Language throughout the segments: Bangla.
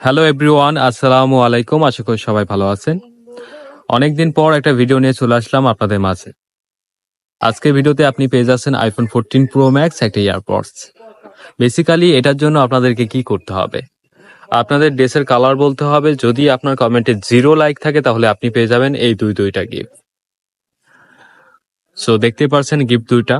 হ্যালো এভরিওয়ান, আসসালামু আলাইকুম। আশা করি সবাই ভালো আছেন। অনেকদিন পর একটা ভিডিও নিয়ে চলে আসলাম আপনাদের মাঝে। আজকের ভিডিওতে আপনি পেয়ে যাচ্ছেন আইফোন 14 প্রো ম্যাক্স একটা ইয়ারপডস। বেসিক্যালি এটার জন্য আপনাদেরকে কি করতে হবে? আপনাদের ড্রেসের কালার বলতে হবে। যদি আপনার কমেন্টে 0 লাইক থাকে তাহলে আপনি পেয়ে যাবেন এই দুইটা গিফট। সো দেখতেই পারছেন গিফট দুইটা।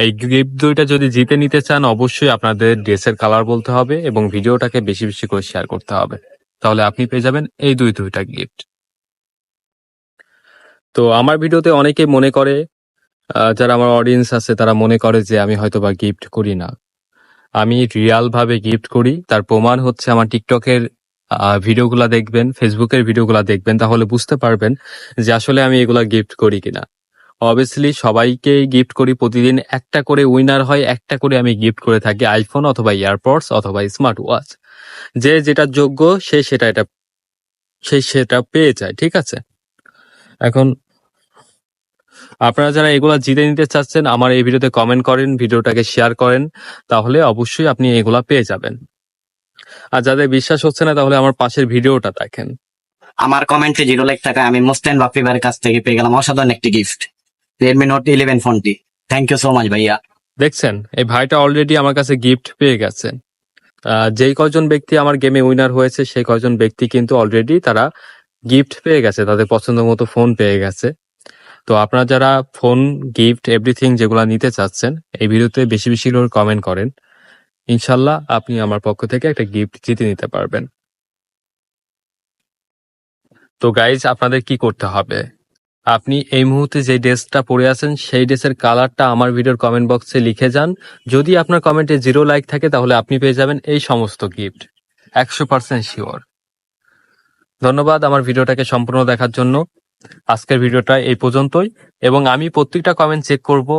এই গিফট দুইটা যদি জিতে নিতে চান অবশ্যই আপনাদের ড্রেসের কালার বলতে হবে এবং ভিডিওটাকে বেশি বেশি করে শেয়ার করতে হবে। তাহলে আপনি পেয়ে যাবেন এই দুইটা গিফট। তো আমার ভিডিওতে অনেকে মনে করে, যারা আমার অডিয়েন্স আছে তারা মনে করে যে আমি হয়তোবা গিফট করি না। আমি রিয়াল ভাবে গিফট করি। তার প্রমাণ হচ্ছে আমার টিকটকের ভিডিওগুলা দেখবেন, ফেসবুকের ভিডিওগুলা দেখবেন, তাহলে বুঝতে পারবেন যে আসলে আমি এগুলা গিফট করি কিনা। অবভিয়াসলি সবাইকে গিফট করি, প্রতিদিন একটা করে উইনার হয়, একটা করে আমি গিফট করে থাকি আইফোন অথবা ইয়ারপডস অথবা স্মার্ট ওয়াচ। যে যেটা যোগ্য সে সেটা পেয়ে যায়, ঠিক আছে। এখন আপনারা যারা এগুলা জিতে নিতে চাচ্ছেন আমার এই ভিডিওতে কমেন্ট করেন, ভিডিওটাকে শেয়ার করেন, তাহলে অবশ্যই আপনি এগুলা পেয়ে যাবেন। আর যাদের বিশ্বাস হচ্ছে না তাহলে আমার পাশের ভিডিওটা দেখেন। আমার কমেন্টে 0 লাইক টাকা আমি মোস্টেন বাপ্পি ভাইয়ের কাছ থেকে পেয়ে গেলাম অসাধারণ একটি গিফট, রেডমি নোট 11 ফোনটি। থ্যাংক ইউ সো মাচ ভাইয়া। দেখছেন এই ভাইটা অলরেডি আমার কাছে গিফট পেয়ে গেছে। যেই কয়জন ব্যক্তি আমার গেমে উইনার হয়েছে সেই কয়জন ব্যক্তি কিন্তু অলরেডি তারা গিফট পেয়ে গেছে, তাদের পছন্দ মতো ফোন পেয়ে গেছে। তো আপনারা যারা ফোন, গিফট, এভরিথিং যেগুলা নিতে চাচ্ছেন এই ভিডিওতে বেশি বেশি করে কমেন্ট করেন, ইনশাল্লাহ আপনি আমার পক্ষ থেকে একটা গিফট জিতে নিতে পারবেন। তো গাইজ, আপনাদের কি করতে হবে? আপনি এই মুহূর্তে যে ড্রেসটা পরে আছেন সেই ড্রেসের কালারটা আমার ভিডিওর কমেন্ট বক্সে লিখে যান। যদি আপনার কমেন্টে 0 লাইক থাকে তাহলে আপনি পেয়ে যাবেন এই সমস্ত গিফট, 100% শিওর। ধন্যবাদ আমার ভিডিওটাকে সম্পূর্ণ দেখার জন্য। আজকের ভিডিওটা এই পর্যন্তই, এবং আমি প্রত্যেকটা কমেন্ট চেক করব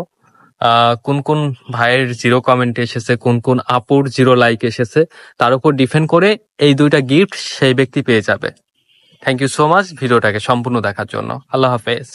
কোন কোন ভাইয়ের 0 কমেন্ট এসেছে, কোন কোন আপুর 0 লাইক এসেছে, তার উপর ডিপেন্ড করে এই দুইটা গিফট সেই ব্যক্তি পেয়ে যাবে। থ্যাংক ইউ সো মাচ ভিডিওটাকে সম্পূর্ণ দেখার জন্য। আল্লাহ হাফেজ।